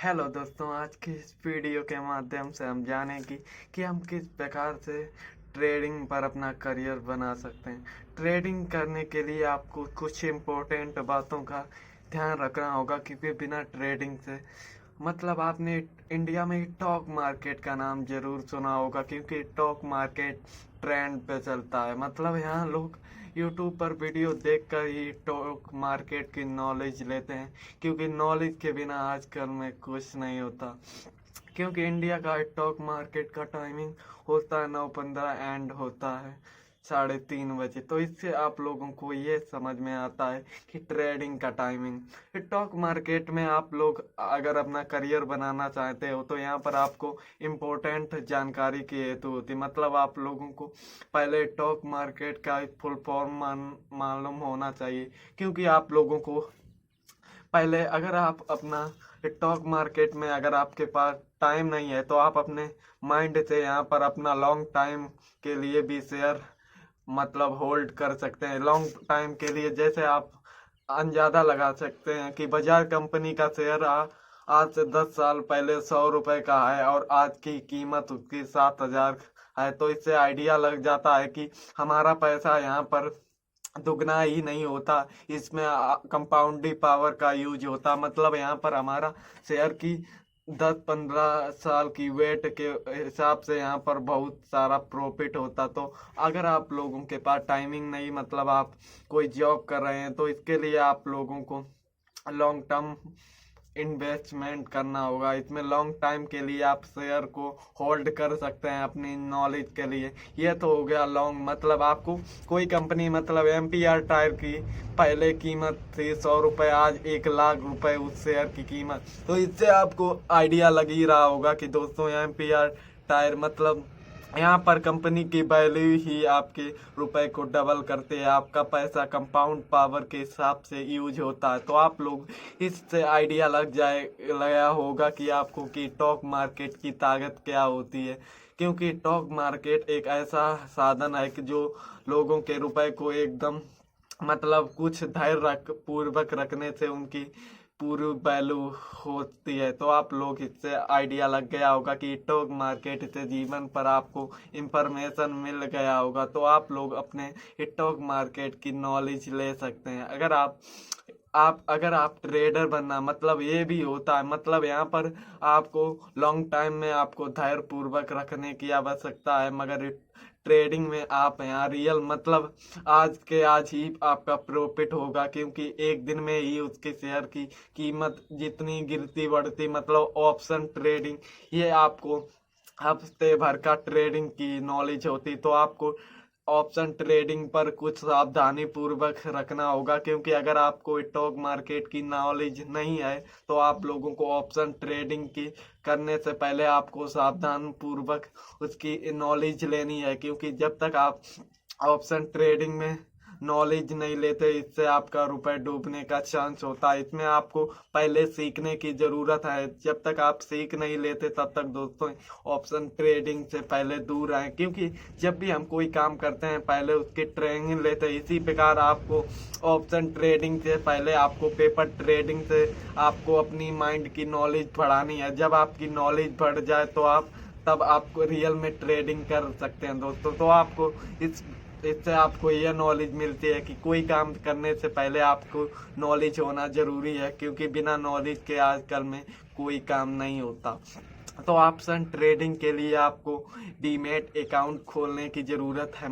Hello दोस्तों, आज की इस वीडियो के माध्यम से हम जानेंगे कि हम किस प्रकार से ट्रेडिंग पर अपना करियर बना सकते हैं। ट्रेडिंग करने के लिए आपको कुछ इम्पोर्टेंट बातों का ध्यान रखना होगा, क्योंकि बिना ट्रेडिंग से आपने इंडिया में स्टॉक मार्केट का नाम जरूर सुना होगा, क्योंकि स्टॉक मार्केट ट्रेंड पे चलता है। यहाँ लोग यूट्यूब पर वीडियो देखकर ही स्टॉक मार्केट की नॉलेज लेते हैं, क्योंकि नॉलेज के बिना आजकल में कुछ नहीं होता। क्योंकि इंडिया का स्टॉक मार्केट का टाइमिंग होता है 9:15 एंड होता है 3:30 बजे। तो इससे आप लोगों को ये समझ में आता है कि ट्रेडिंग का टाइमिंग स्टॉक मार्केट में आप लोग अगर अपना करियर बनाना चाहते हो तो यहाँ पर आपको इम्पोर्टेंट जानकारी की हेतु होती है। आप लोगों को पहले स्टॉक मार्केट का फुल फॉर्म मालूम होना चाहिए, क्योंकि आप लोगों को पहले अगर आप अपना स्टॉक मार्केट में अगर आपके पास टाइम नहीं है तो आप अपने माइंड से यहाँ पर अपना लॉन्ग टाइम के लिए भी शेयर होल्ड कर सकते हैं। लॉन्ग टाइम के लिए जैसे आप अंदाजा लगा सकते हैं कि बजाज कंपनी का शेयर आज से 10 साल पहले 100 रुपए का है और आज की कीमत उसकी 7,000 है। तो इससे आइडिया लग जाता है कि हमारा पैसा यहाँ पर दुगना ही नहीं होता, इसमें कंपाउंडिंग पावर का यूज होता। यहाँ पर हमारा शेयर की 10-15 साल की वेट के हिसाब से यहाँ पर बहुत सारा प्रॉफिट होता। तो अगर आप लोगों के पास टाइमिंग नहीं, आप कोई जॉब कर रहे हैं, तो इसके लिए आप लोगों को लॉन्ग टर्म इन्वेस्टमेंट करना होगा। इसमें लॉन्ग टाइम के लिए आप शेयर को होल्ड कर सकते हैं अपनी नॉलेज के लिए। ये तो हो गया लॉन्ग। आपको कोई कंपनी एमपीआर टायर की पहले कीमत थी 100 रुपए, आज 1,00,000 रुपए उस शेयर की कीमत। तो इससे आपको आइडिया लग ही रहा होगा कि दोस्तों एमपीआर टायर यहाँ पर कंपनी की वैल्यू ही आपके रुपए को डबल करते हैं। आपका पैसा कंपाउंड पावर के हिसाब से यूज होता है। तो आप लोग इससे आइडिया लगा होगा कि आपको कि स्टॉक मार्केट की ताकत क्या होती है। क्योंकि स्टॉक मार्केट एक ऐसा साधन है कि जो लोगों के रुपए को एकदम कुछ धैर्य पूर्वक रखने से उनकी पूरी वैल्यू होती है। तो आप लोग इससे आइडिया लग गया होगा कि स्टॉक मार्केट से जीवन पर आपको इंफॉर्मेशन मिल गया होगा। तो आप लोग अपने स्टॉक मार्केट की नॉलेज ले सकते हैं। अगर आप ट्रेडर बनना ये भी होता है। यहाँ पर आपको लॉन्ग टाइम में आपको धैर्य पूर्वक रखने की आवश्यकता है, मगर ट्रेडिंग में आप यहाँ रियल आज के आज ही आपका प्रॉफिट होगा, क्योंकि एक दिन में ही उसके शेयर की कीमत जितनी गिरती बढ़ती। ऑप्शन ट्रेडिंग ये आपको हफ्ते भर का ट्रेडिंग की नॉलेज होती। तो आपको ऑप्शन ट्रेडिंग पर कुछ सावधानी पूर्वक रखना होगा, क्योंकि अगर आपको स्टॉक मार्केट की नॉलेज नहीं है तो आप लोगों को ऑप्शन ट्रेडिंग की करने से पहले आपको सावधान पूर्वक उसकी नॉलेज लेनी है। क्योंकि जब तक आप ऑप्शन ट्रेडिंग में नॉलेज नहीं लेते, इससे आपका रुपए डूबने का चांस होता है। इसमें आपको पहले सीखने की जरूरत है। जब तक आप सीख नहीं लेते तब तक दोस्तों ऑप्शन ट्रेडिंग से पहले दूर रहें, क्योंकि जब भी हम कोई काम करते हैं पहले उसकी ट्रेनिंग लेते हैं। इसी प्रकार आपको ऑप्शन ट्रेडिंग से पहले आपको पेपर ट्रेडिंग से आपको अपनी माइंड की नॉलेज बढ़ानी है। जब आपकी नॉलेज बढ़ जाए तो तब आपको रियल में ट्रेडिंग कर सकते हैं दोस्तों। तो आपको इससे आपको यह नॉलेज मिलती है कि कोई काम करने से पहले आपको नॉलेज होना जरूरी है, क्योंकि बिना नॉलेज के आजकल में कोई काम नहीं होता। तो ऑप्शन ट्रेडिंग के लिए आपको डीमैट अकाउंट खोलने की ज़रूरत है।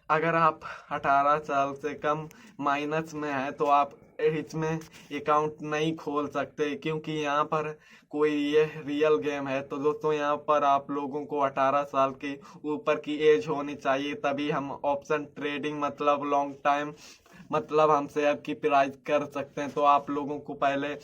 अगर आप 18 साल से कम माइनस में है तो आप इसमें अकाउंट नहीं खोल सकते, क्योंकि यहाँ पर कोई ये रियल गेम है। तो दोस्तों यहाँ पर आप लोगों को 18 साल के ऊपर की एज होनी चाहिए, तभी हम ऑप्शन ट्रेडिंग लॉन्ग टाइम हम शेयर की प्राइस कर सकते हैं। तो आप लोगों को पहले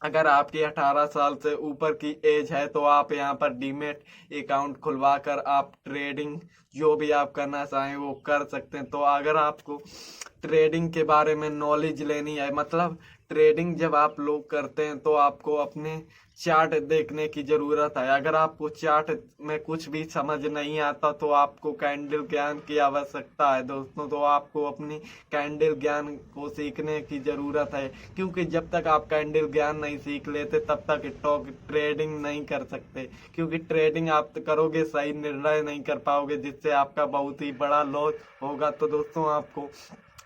अगर आपकी 18 साल से ऊपर की एज है तो आप यहाँ पर डीमेट अकाउंट खुलवा कर आप ट्रेडिंग जो भी आप करना चाहें वो कर सकते हैं। तो अगर आपको ट्रेडिंग के बारे में नॉलेज लेनी है, ट्रेडिंग जब आप लोग करते हैं तो आपको अपने चार्ट देखने की जरूरत है। अगर आपको चार्ट में कुछ भी समझ नहीं आता तो आपको कैंडल ज्ञान की आवश्यकता है दोस्तों। तो आपको अपनी कैंडल ज्ञान को सीखने की जरूरत है, क्योंकि जब तक आप कैंडल ज्ञान नहीं सीख लेते तब तक स्टॉक ट्रेडिंग नहीं कर सकते। क्योंकि ट्रेडिंग आप करोगे सही निर्णय नहीं कर पाओगे, जिससे आपका बहुत ही बड़ा लॉस होगा। तो दोस्तों आपको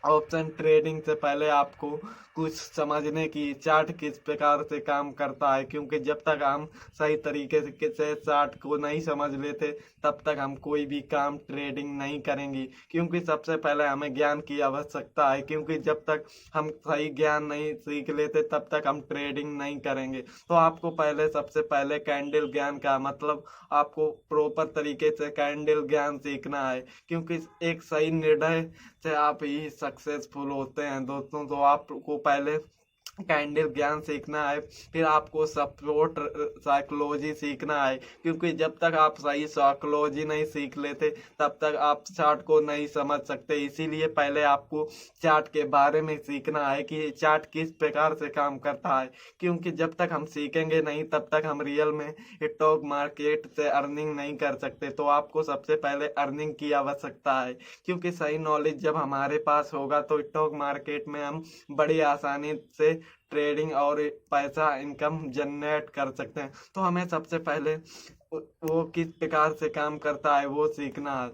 ऑप्शन ट्रेडिंग से पहले आपको कुछ समझने की चार्ट किस प्रकार से काम करता है, क्योंकि जब तक हम सही तरीके से चार्ट को नहीं समझ लेते तब तक हम कोई भी काम ट्रेडिंग नहीं करेंगे। क्योंकि सबसे पहले हमें ज्ञान की आवश्यकता है, क्योंकि जब तक हम सही ज्ञान नहीं सीख लेते तब तक हम ट्रेडिंग नहीं करेंगे। तो आपको पहले सबसे पहले कैंडल ज्ञान का मतलब आपको प्रॉपर तरीके से कैंडल ज्ञान सीखना है, क्योंकि एक सही निर्णय से आप ही सक्सेसफुल होते हैं दोस्तों। तो आपको पहले कैंडल ज्ञान सीखना है, फिर आपको सपोर्ट साइकोलॉजी सीखना है, क्योंकि जब तक आप सही साइकोलॉजी नहीं सीख लेते तब तक आप चार्ट को नहीं समझ सकते। इसीलिए पहले आपको चार्ट के बारे में सीखना है कि चार्ट किस प्रकार से काम करता है, क्योंकि जब तक हम सीखेंगे नहीं तब तक हम रियल में स्टॉक मार्केट से अर्निंग नहीं कर सकते। तो आपको सबसे पहले अर्निंग की आवश्यकता है, क्योंकि सही नॉलेज जब हमारे पास होगा तो स्टॉक मार्केट में हम बड़ी आसानी से ट्रेडिंग और पैसा इनकम जनरेट कर सकते हैं। तो हमें सबसे पहले वो किस प्रकार से काम करता है वो सीखना है।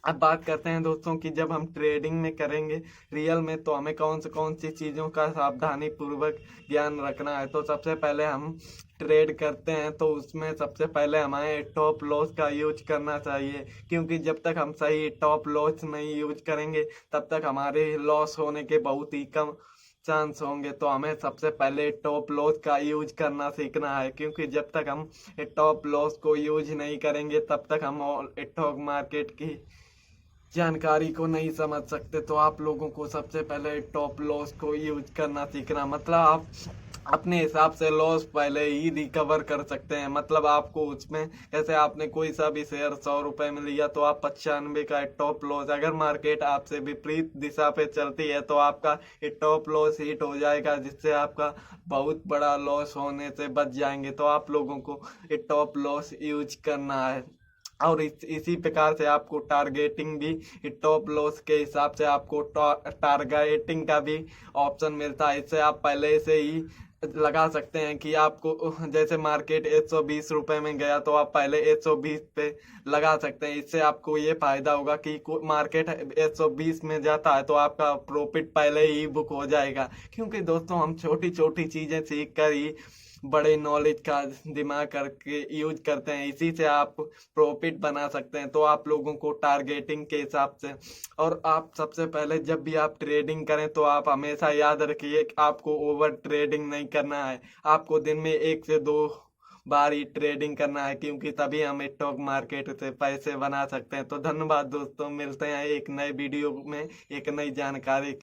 अब बात करते हैं दोस्तों कि जब हम ट्रेडिंग में करेंगे रियल में तो हमें कौन सी चीज़ों का सावधानी पूर्वक ज्ञान रखना है। तो सबसे पहले हम ट्रेड करते हैं तो उसमें सबसे पहले हमें टॉप लॉस का यूज करना चाहिए, क्योंकि जब तक हम सही टॉप लॉस नहीं यूज करेंगे तब तक हमारे लॉस होने के बहुत ही कम चांस होंगे। तो हमें सबसे पहले टॉप लॉस का यूज करना सीखना है, क्योंकि जब तक हम टॉप लॉस को यूज नहीं करेंगे तब तक हम स्टॉक मार्केट की जानकारी को नहीं समझ सकते। तो आप लोगों को सबसे पहले टॉप लॉस को यूज करना सीखना, मतलब आप अपने हिसाब से लॉस पहले ही रिकवर कर सकते हैं। मतलब आपको उसमें जैसे आपने कोई सा भी शेयर 100 रुपए में लिया तो आप 95 का टॉप लॉस, अगर मार्केट आपसे विपरीत दिशा पे चलती है तो आपका टॉप लॉस हिट हो जाएगा, जिससे आपका बहुत बड़ा लॉस होने से बच जाएंगे। तो आप लोगों को टॉप लॉस यूज करना है। और इसी प्रकार से आपको टारगेटिंग भी टॉप लॉस के हिसाब से आपको टारगेटिंग का भी ऑप्शन मिलता है। इससे आप पहले से ही लगा सकते हैं कि आपको जैसे मार्केट 120 रुपए में गया तो आप पहले 120 पे लगा सकते हैं। इससे आपको ये फायदा होगा कि मार्केट 120 में जाता है तो आपका प्रॉफिट पहले ही बुक हो जाएगा। क्योंकि दोस्तों हम छोटी छोटी चीजें सीख कर ही बड़े नॉलेज का दिमाग करके यूज करते हैं, इसी से आप प्रॉफिट बना सकते हैं। तो आप लोगों को टारगेटिंग के हिसाब से, और आप सबसे पहले जब भी आप ट्रेडिंग करें तो आप हमेशा याद रखिए कि आपको ओवर ट्रेडिंग नहीं करना है। आपको दिन में 1 से 2 बार ही ट्रेडिंग करना है, क्योंकि तभी हम स्टॉक मार्केट से पैसे बना सकते हैं। तो धन्यवाद दोस्तों, मिलते हैं एक नए वीडियो में एक नई जानकारी